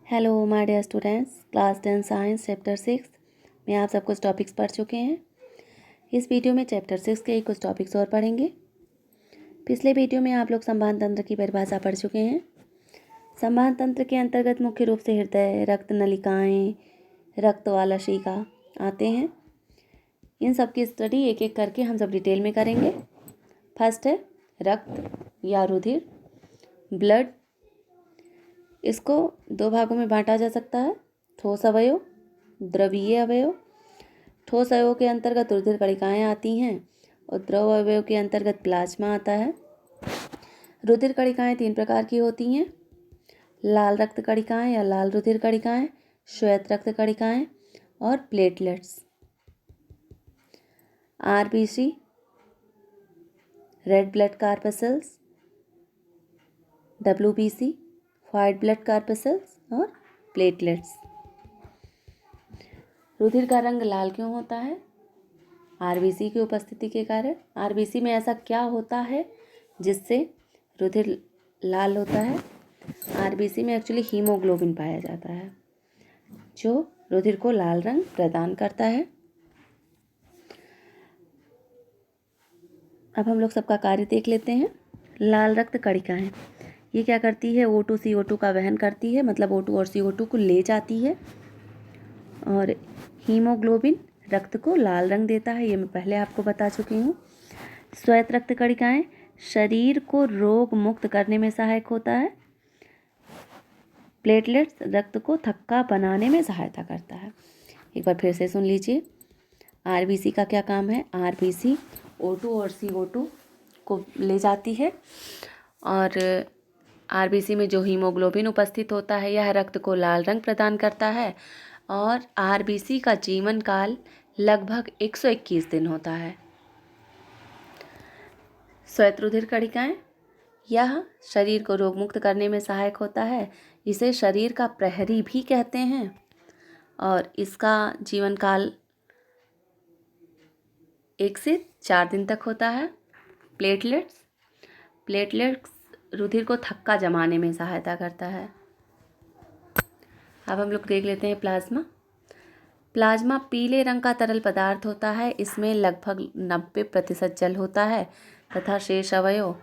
Hello my dear students, class 10 science chapter 6 में आप सब कुछ टॉपिक्स पढ़ चुके हैं। इस वीडियो में चैप्टर 6 के कुछ टॉपिक्स और पढ़ेंगे। पिछले वीडियो में आप लोग संवहन तंत्र की परिभाषा पढ़ चुके हैं। संवहन तंत्र के अंतर्गत मुख्य रूप से हृदय, रक्त नलिकाएँ, रक्त वाला शिका आते हैं। इन सब की स्टडी एक एक करके हम सब डिटेल में करेंगे। फर्स्ट है रक्त या रुधिर, ब्लड। इसको दो भागों में बांटा जा सकता है, ठोस अवयव, द्रवीय अवयव। ठोस अवयव के अंतर्गत रुधिर कणिकाएँ आती हैं और द्रव अवयव के अंतर्गत प्लाज्मा आता है। रुधिर कणिकाएँ 3 प्रकार की होती हैं, लाल रक्त कणिकाएँ या लाल रुधिर कणिकाएँ, श्वेत रक्त कणिकाएँ और platelets. RBC, red blood corpuscles, WBC, white blood corpuscles और प्लेटलेट्स। रुधिर का रंग लाल क्यों होता है? आरबीसी की उपस्थिति के कारण। आरबीसी में ऐसा क्या होता है जिससे रुधिर लाल होता है? आरबीसी में एक्चुअली हीमोग्लोबिन पाया जाता है जो रुधिर को लाल रंग प्रदान करता है। अब हम लोग सबका कार्य देख लेते हैं। लाल रक्त कणिकाएँ ये क्या करती है? O2 CO2 का वहन करती है, मतलब O2 और CO2 को ले जाती है और हीमोग्लोबिन रक्त को लाल रंग देता है। ये मैं पहले आपको बता चुकी हूँ। श्वेत रक्त कणिकाएँ शरीर को रोग मुक्त करने में सहायक होता है। प्लेटलेट्स रक्त को थक्का बनाने में सहायता करता है। एक बार फिर से सुन लीजिए, आरबीसी का क्या काम है? आरबीसी O2 और CO2 को ले जाती है और आरबीसी में जो हीमोग्लोबिन उपस्थित होता है यह रक्त को लाल रंग प्रदान करता है और आरबीसी का जीवन काल लगभग 121 दिन होता है। श्वेत रुधिर कणिकाएँ यह शरीर को रोग मुक्त करने में सहायक होता है। इसे शरीर का प्रहरी भी कहते हैं और इसका जीवन काल 1 से 4 दिन तक होता है। प्लेटलेट्स रुधिर को थक्का जमाने में सहायता करता है। अब हम लोग देख लेते हैं प्लाज्मा। प्लाज्मा पीले रंग का तरल पदार्थ होता है। इसमें लगभग 90% जल होता है तथा शेष अवयव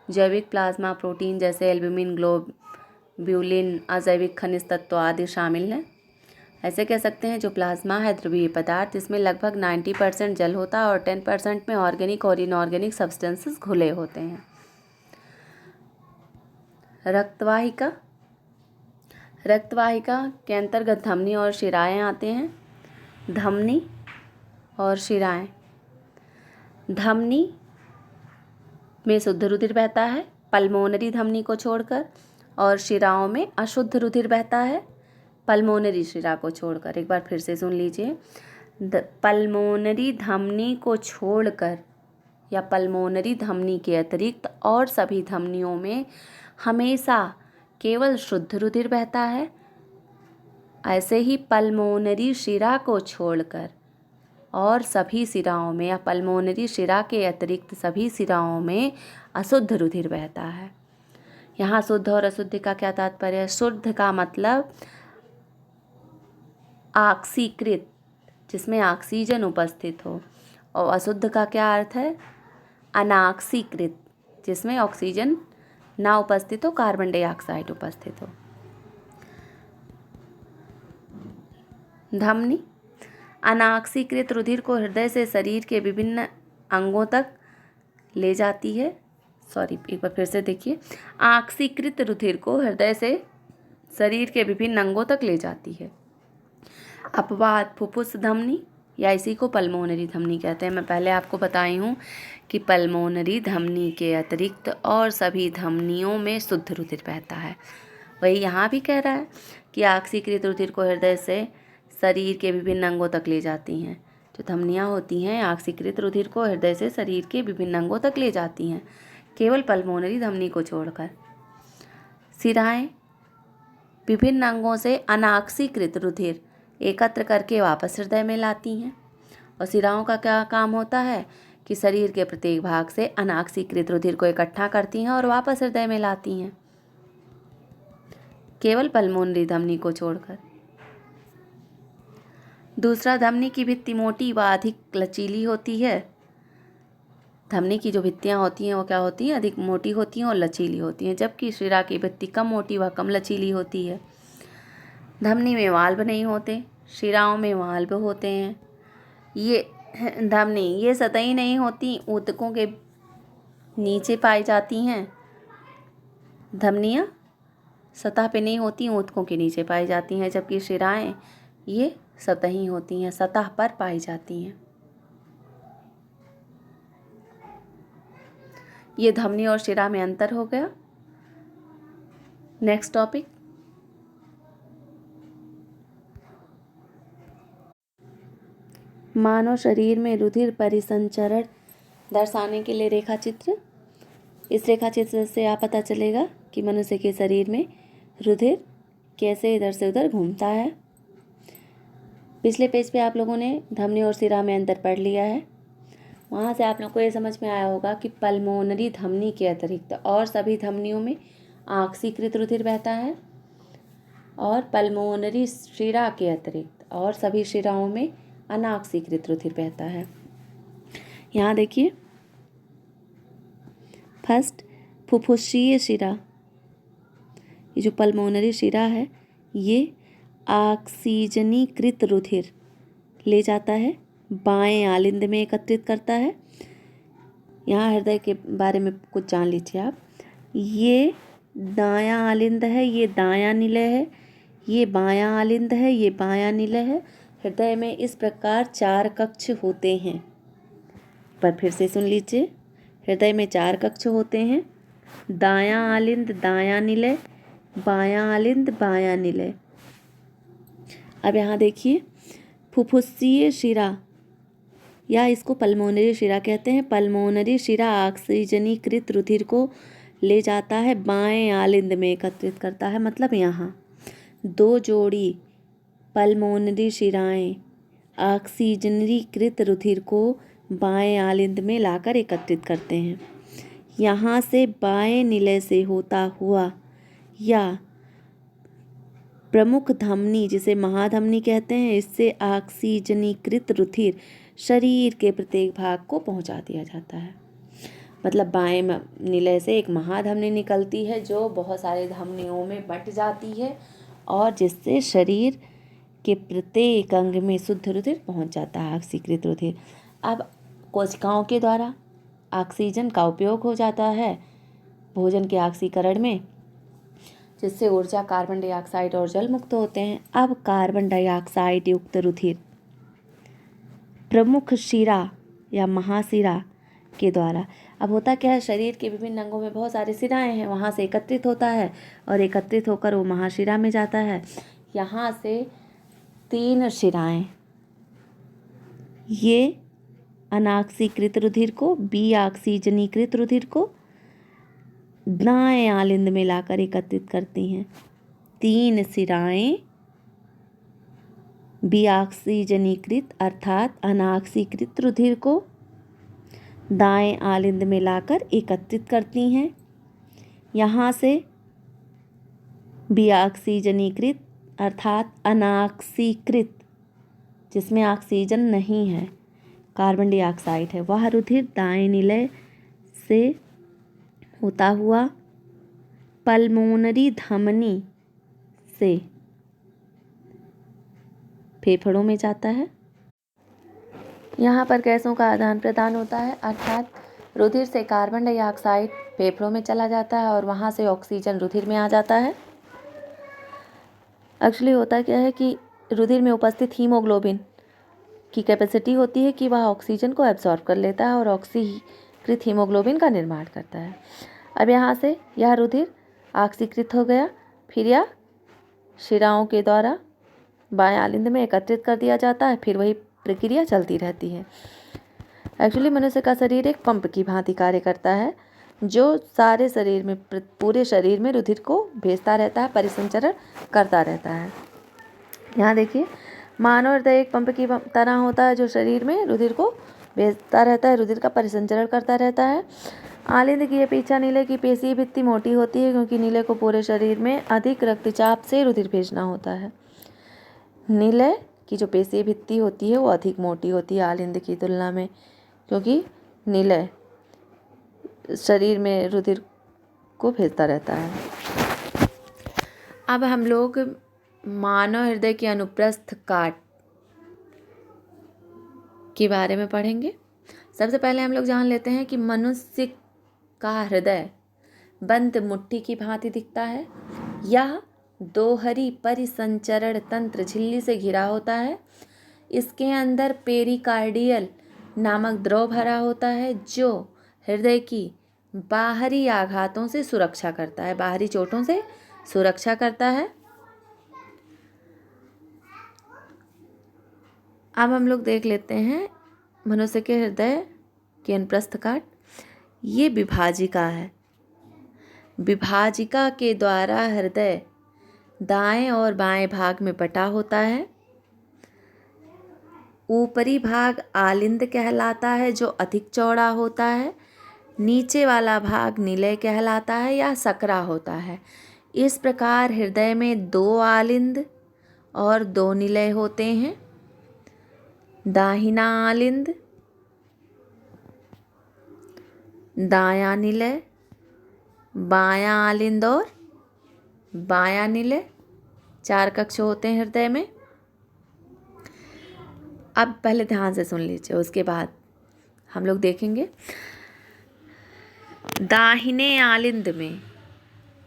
जैविक प्लाज्मा प्रोटीन जैसे एल्ब्यूमिन, ग्लोब्यूलिन, अजैविक खनिज तत्व आदि शामिल हैं। ऐसे कह सकते हैं जो प्लाज्मा है द्रवीय पदार्थ, इसमें लगभग 90% जल होता है और 10% में ऑर्गेनिक और इनऑर्गेनिक सब्सटेंसेस घुले होते हैं। रक्तवाहिका के अंतर्गत धमनी और शिराएँ आते हैं। धमनी और शिराएँ। धमनी में शुद्ध रुधिर बहता है पल्मोनरी धमनी को छोड़कर, और शिराओं में अशुद्ध रुधिर बहता है पल्मोनरी शिरा को छोड़कर। एक बार फिर से सुन लीजिए, पल्मोनरी धमनी को छोड़कर या पल्मोनरी धमनी के अतिरिक्त और सभी धमनियों में हमेशा केवल शुद्ध रुधिर बहता है। ऐसे ही पल्मोनरी शिरा को छोड़कर और सभी शिराओं में या पल्मोनरी शिरा के अतिरिक्त सभी शिराओं में अशुद्ध रुधिर बहता है। यहाँ शुद्ध और अशुद्ध का क्या तात्पर्य है? शुद्ध का मतलब ऑक्सीकृत, जिसमें ऑक्सीजन उपस्थित हो, और अशुद्ध का क्या अर्थ है? अनाक्सीकृत, जिसमें ऑक्सीजन ना उपस्थित हो, कार्बन डाइऑक्साइड उपस्थित हो। धमनी अनाक्सीकृत रुधिर को हृदय से शरीर के विभिन्न अंगों तक ले जाती है। एक बार फिर से देखिए, ऑक्सीकृत रुधिर को हृदय से शरीर के विभिन्न अंगों तक ले जाती है। अपवाद फुफ्फुस धमनी या इसी को पल्मोनरी धमनी कहते हैं। मैं पहले आपको बताई हूँ कि पल्मोनरी धमनी के अतिरिक्त और सभी धमनियों में शुद्ध रुधिर बहता है। वही यहाँ भी कह रहा है कि ऑक्सीकृत रुधिर को हृदय से शरीर के विभिन्न अंगों तक ले जाती हैं। जो धमनियाँ होती हैं ऑक्सीकृत रुधिर को हृदय से शरीर के विभिन्न अंगों तक ले जाती हैं, केवल पल्मोनरी धमनी को छोड़कर। शिराएँ विभिन्न अंगों से अनाक्सीकृत रुधिर एकत्र करके वापस हृदय में लाती हैं। और शिराओं का क्या काम होता है कि शरीर के प्रत्येक भाग से अनाक्सीकृत रुधिर को इकट्ठा करती हैं और वापस हृदय में लाती हैं। केवल पल्मोनरी धमनी को छोड़कर। दूसरा, धमनी की भित्ति मोटी व अधिक लचीली होती है। धमनी की जो भित्तियाँ होती हैं वो क्या होती हैं, अधिक मोटी होती हैं और लचीली होती हैं, जबकि शिरा की भित्ति कम मोटी व कम लचीली होती है। धमनी में वाल्व नहीं होते, शिराओं में वाल्व होते हैं। ये धमनी ये सतही नहीं होती, ऊतकों के नीचे पाई जाती हैं। धमनियाँ सतह पे नहीं होती, ऊतकों के नीचे पाई जाती हैं, जबकि शिराएं ये सतही होती हैं, सतह पर पाई जाती हैं। ये धमनी और शिरा में अंतर हो गया। नेक्स्ट टॉपिक, मानव शरीर में रुधिर परिसंचरण दर्शाने के लिए रेखा चित्र। इस रेखा चित्र से आप पता चलेगा कि मनुष्य के शरीर में रुधिर कैसे इधर से उधर घूमता है। पिछले पेज पे आप लोगों ने धमनी और शिरा में अंतर पढ़ लिया है। वहाँ से आप लोगों को ये समझ में आया होगा कि पल्मोनरी धमनी के अतिरिक्त और सभी धमनियों में आक्सीकृत रुधिर बहता है और पल्मोनरी शिरा के अतिरिक्त और सभी शिराओं में अनाक्सीकृत रुधिर बहता है। यहाँ देखिए, फर्स्ट फुफ्फुसीय शिरा, ये जो पल्मोनरी शिरा है ये ऑक्सीजनीकृत रुधिर ले जाता है, बाएं आलिंद में एकत्रित करता है। यहाँ हृदय के बारे में कुछ जान लीजिए आप। ये दायां आलिंद है, ये दायां निलय है, ये बायां आलिंद है, ये बायां निलय है। हृदय में इस प्रकार 4 कक्ष होते हैं। पर फिर से सुन लीजिए, हृदय में 4 कक्ष होते हैं, दायां आलिंद दायां निलय, बायां आलिंद बायां निलय। अब यहाँ देखिए, फुफ्फुसीय शिरा या इसको पल्मोनरी शिरा कहते हैं। पल्मोनरी शिरा ऑक्सीजनीकृत रुधिर को ले जाता है, बाएं आलिंद में एकत्रित करता है। मतलब यहाँ 2 जोड़ी पल्मोनरी शिराएं ऑक्सीजनीकृत रुधिर को बाएं आलिंद में लाकर एकत्रित करते हैं। यहाँ से बाएं निलय से होता हुआ या प्रमुख धमनी, जिसे महाधमनी कहते हैं, इससे ऑक्सीजनीकृत रुधिर शरीर के प्रत्येक भाग को पहुंचा दिया जाता है। मतलब बाएं निलय से एक महाधमनी निकलती है जो बहुत सारे धमनियों में बंट जाती है और जिससे शरीर के प्रत्येक अंग में शुद्ध रुधिर पहुंच जाता है, ऑक्सीकृत रुधिर। अब कोशिकाओं के द्वारा ऑक्सीजन का उपयोग हो जाता है भोजन के ऑक्सीकरण में, जिससे ऊर्जा, कार्बन डाइऑक्साइड और जल मुक्त होते हैं। अब कार्बन डाइऑक्साइड युक्त रुधिर प्रमुख शिरा या महाशिरा के द्वारा, अब होता क्या है, शरीर के विभिन्न अंगों में बहुत सारे शिराएं हैं, वहाँ से एकत्रित होता है और एकत्रित होकर वो महाशिरा में जाता है। यहाँ से 3 शिराएं, ये अनाक्सीकृत रुधिर को, बी ऑक्सीजनीकृत रुधिर को दाएं आलिंद में लाकर एकत्रित करती हैं। 3 शिराएं बी ऑक्सीजनीकृत अर्थात अनाक्सीकृत रुधिर को दाएं आलिंद में लाकर एकत्रित करती हैं। यहाँ से बी ऑक्सीजनीकृत अर्थात अनाक्सीकृत, जिसमें ऑक्सीजन नहीं है, कार्बन डाइऑक्साइड है, वह रुधिर दाएं निलय से होता हुआ पल्मोनरी धमनी से फेफड़ों में जाता है। यहाँ पर गैसों का आदान प्रदान होता है, अर्थात रुधिर से कार्बन डाइऑक्साइड फेफड़ों में चला जाता है और वहाँ से ऑक्सीजन रुधिर में आ जाता है। एक्चुअली होता क्या है कि रुधिर में उपस्थित हीमोग्लोबिन की कैपेसिटी होती है कि वह ऑक्सीजन को एब्जॉर्ब कर लेता है और ऑक्सीकृत हीमोग्लोबिन का निर्माण करता है। अब यहाँ से यह रुधिर ऑक्सीकृत हो गया, फिर यह शिराओं के द्वारा बाएं आलिंद में एकत्रित कर दिया जाता है, फिर वही प्रक्रिया चलती रहती है। एक्चुअली मनुष्य का शरीर एक पंप की भांति कार्य करता है जो सारे शरीर में, पूरे शरीर में रुधिर को भेजता रहता है, परिसंचरण करता रहता है। यहाँ देखिए, मानव हृदय एक पंप की तरह होता है जो शरीर में रुधिर को भेजता रहता है, रुधिर का परिसंचरण करता रहता है। आलिंद की अपेक्षा नीले की पेशीय भित्ति मोटी होती है क्योंकि नीले को पूरे शरीर में अधिक रक्तचाप से रुधिर भेजना होता है। नीले की जो पेशीय भित्ति होती है वो अधिक मोटी होती है आलिंद की तुलना में, क्योंकि नीले शरीर में रुधिर को भेजता रहता है। अब हम लोग मानव हृदय के अनुप्रस्थ काट के बारे में पढ़ेंगे। सबसे पहले हम लोग जान लेते हैं कि मनुष्य का हृदय बंद मुट्ठी की भांति दिखता है। यह दोहरी परिसंचरण तंत्र झिल्ली से घिरा होता है। इसके अंदर पेरिकार्डियल नामक द्रव भरा होता है जो हृदय की बाहरी आघातों से सुरक्षा करता है, बाहरी चोटों से सुरक्षा करता है। अब हम लोग देख लेते हैं मनुष्य के हृदय के अनुप्रस्थ काट। ये विभाजिका है। विभाजिका के द्वारा हृदय दाएं और बाएं भाग में बटा होता है। ऊपरी भाग आलिंद कहलाता है जो अधिक चौड़ा होता है। नीचे वाला भाग निलय कहलाता है या सकरा होता है। इस प्रकार हृदय में 2 आलिंद और 2 निलय होते हैं। दाहिना आलिंद, दायां निलय, बायां आलिंद और बायां निलय, 4 कक्ष होते हैं हृदय में। अब पहले ध्यान से सुन लीजिए, उसके बाद हम लोग देखेंगे। दाहिने आलिंद में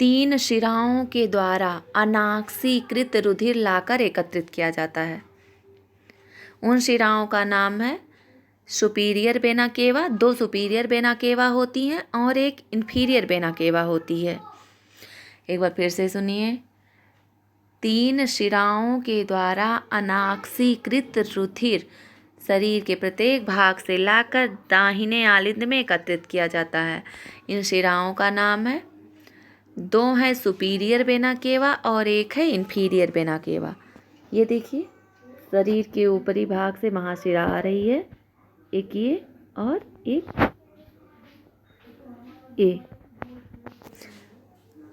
3 शिराओं के द्वारा अनाक्सीकृत रुधिर लाकर एकत्रित किया जाता है। उन शिराओं का नाम है superior vena cava. 2 superior vena cava होती हैं और एक इन्फीरियर वेना केवा होती है। एक बार फिर से सुनिए। 3 शिराओं के द्वारा अनाक्सीकृत रुधिर शरीर के प्रत्येक भाग से लाकर दाहिने आलिंद में एकत्रित किया जाता है। इन शिराओं का नाम है, 2 है सुपीरियर वेना केवा और एक है इन्फीरियर वेना केवा। ये देखिए, शरीर के ऊपरी भाग से महाशिरा आ रही है, एक ये और एक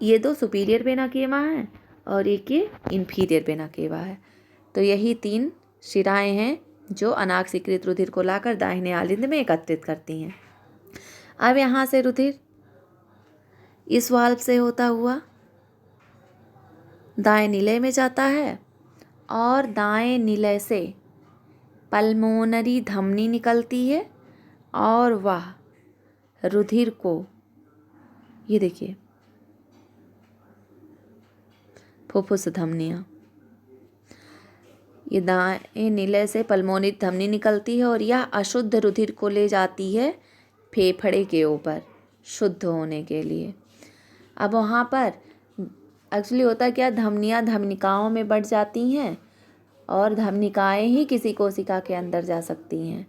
ये 2 सुपीरियर वेना केवा हैं और एक ये इन्फीरियर वेना केवा है। तो यही 3 शिराएं हैं जो अनाक्सीकृत रुधिर को लाकर दाहिने आलिंद में एकत्रित करती हैं। अब यहाँ से रुधिर इस वाल्व से होता हुआ दाएं निलय में जाता है और दाएं निलय से पल्मोनरी धमनी निकलती है और वह रुधिर को, ये देखिए फुफ्फुस धमनियाँ, ये दाएं निलय से पल्मोनरी धमनी निकलती है और यह अशुद्ध रुधिर को ले जाती है फेफड़े के ऊपर शुद्ध होने के लिए। अब वहाँ पर एक्चुअली होता क्या, धमनियाँ धमनिकाओं में बढ़ जाती हैं और धमनिकाएं ही किसी कोशिका के अंदर जा सकती हैं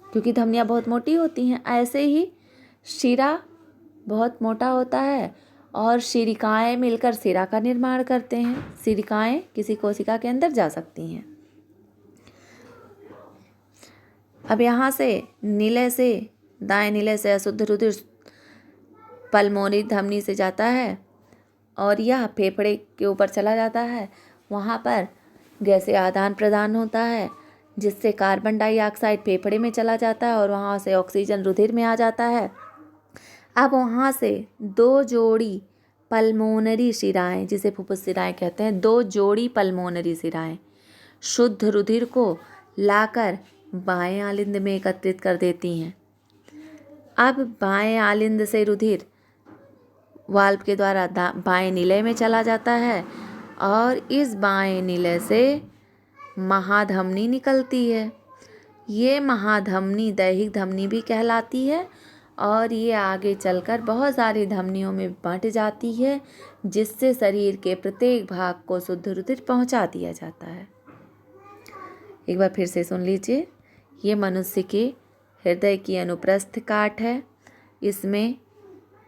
क्योंकि धमनियाँ बहुत मोटी होती हैं। ऐसे ही शिरा बहुत मोटा होता है और शिरिकाएं मिलकर शिरा का निर्माण करते हैं। शिरिकाएं किसी कोशिका के अंदर जा सकती हैं। अब यहाँ से निलय से, दाएं निलय से अशुद्ध रुधिर पल्मोनरी धमनी से जाता है और यह फेफड़े के ऊपर चला जाता है। वहाँ पर गैसीय आदान प्रदान होता है जिससे कार्बन डाइऑक्साइड फेफड़े में चला जाता है और वहाँ से ऑक्सीजन रुधिर में आ जाता है। अब वहाँ से 2 जोड़ी पल्मोनरी शिराएं, जिसे फुफ्फुस शिराएं कहते हैं, 2 जोड़ी पल्मोनरी शिराएं शुद्ध रुधिर को लाकर बाएं आलिंद में एकत्रित कर देती हैं। अब बाएं आलिंद से रुधिर वाल्व के द्वारा बाएं निलय में चला जाता है और इस बाएं निलय से महाधमनी निकलती है। ये महाधमनी दैहिक धमनी भी कहलाती है और ये आगे चलकर बहुत सारी धमनियों में बंट जाती है जिससे शरीर के प्रत्येक भाग को शुद्ध रुधिर पहुंचा दिया जाता है। एक बार फिर से सुन लीजिए। ये मनुष्य के हृदय की अनुप्रस्थ काट है। इसमें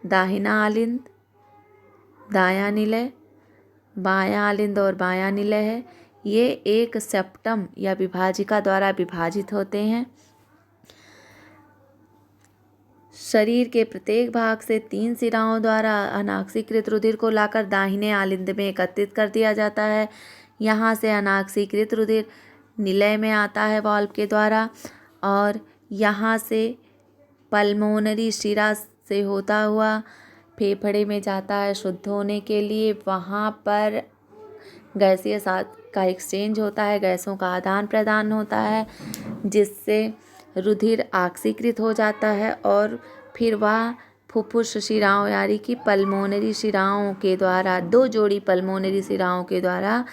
दाहिना आलिंद, दायां निलय, बायां आलिंद और बायां निलय है। ये एक सेप्टम या विभाजिका द्वारा विभाजित होते हैं। शरीर के प्रत्येक भाग से 3 शिराओं द्वारा अनाक्सीकृत रुधिर को लाकर दाहिने आलिंद में एकत्रित कर दिया जाता है। यहाँ से अनाक्सीकृत रुधिर निलय में आता है वाल्व के द्वारा और यहाँ से पल्मोनरी शिरा से होता हुआ फेफड़े में जाता है शुद्ध होने के लिए। वहाँ पर गैसीय का एक्सचेंज होता है, गैसों का आदान प्रदान होता है, जिससे रुधिर ऑक्सीकृत हो जाता है और फिर वह फुफ्फुस शिराओं यानी कि पल्मोनरी शिराओं के द्वारा 2 जोड़ी पल्मोनरी शिराओं के द्वारा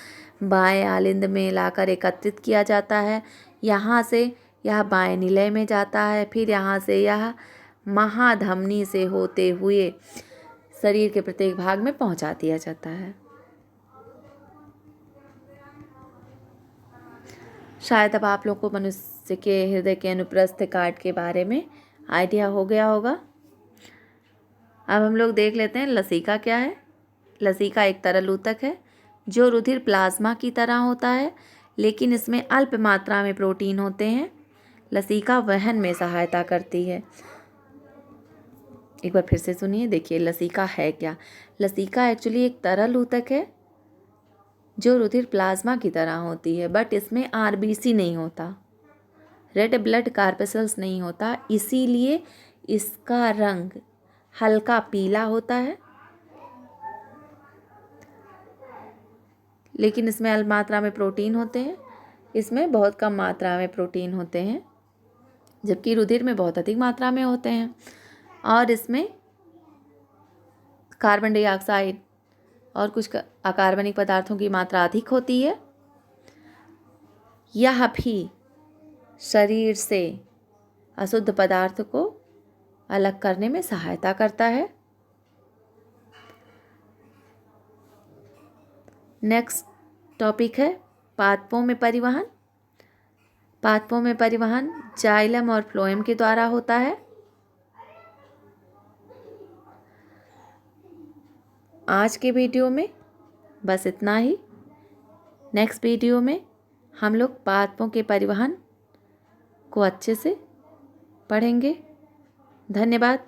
बाएं आलिंद में लाकर एकत्रित किया जाता है। यहाँ से यह बाएं निलय में जाता है, फिर यहाँ से यह महाधमनी से होते हुए शरीर के प्रत्येक भाग में पहुँचा दिया जाता है। शायद अब आप लोग को मनुष्य के हृदय के अनुप्रस्थ काट के बारे में आइडिया हो गया होगा। अब हम लोग देख लेते हैं लसीका क्या है। लसीका एक तरल ऊतक है जो रुधिर प्लाज्मा की तरह होता है, लेकिन इसमें अल्प मात्रा में प्रोटीन होते हैं। लसीका वहन में सहायता करती है। एक बार फिर से सुनिए, देखिए लसीका है क्या। लसीका एक्चुअली एक तरल ऊतक है जो रुधिर प्लाज्मा की तरह होती है, बट इसमें आरबीसी नहीं होता, रेड ब्लड कार्पेसल्स नहीं होता, इसीलिए इसका रंग हल्का पीला होता है। लेकिन इसमें अल्प मात्रा में प्रोटीन होते हैं, इसमें बहुत कम मात्रा में प्रोटीन होते हैं, जबकि रुधिर में बहुत अधिक मात्रा में होते हैं। और इसमें कार्बन डाइऑक्साइड और कुछ अकार्बनिक पदार्थों की मात्रा अधिक होती है। यह भी शरीर से अशुद्ध पदार्थ को अलग करने में सहायता करता है। नेक्स्ट टॉपिक है पादपों में परिवहन। पादपों में परिवहन जाइलम और फ्लोएम के द्वारा होता है। आज के वीडियो में बस इतना ही। नेक्स्ट वीडियो में हम लोग पादपों के परिवहन को अच्छे से पढ़ेंगे। धन्यवाद।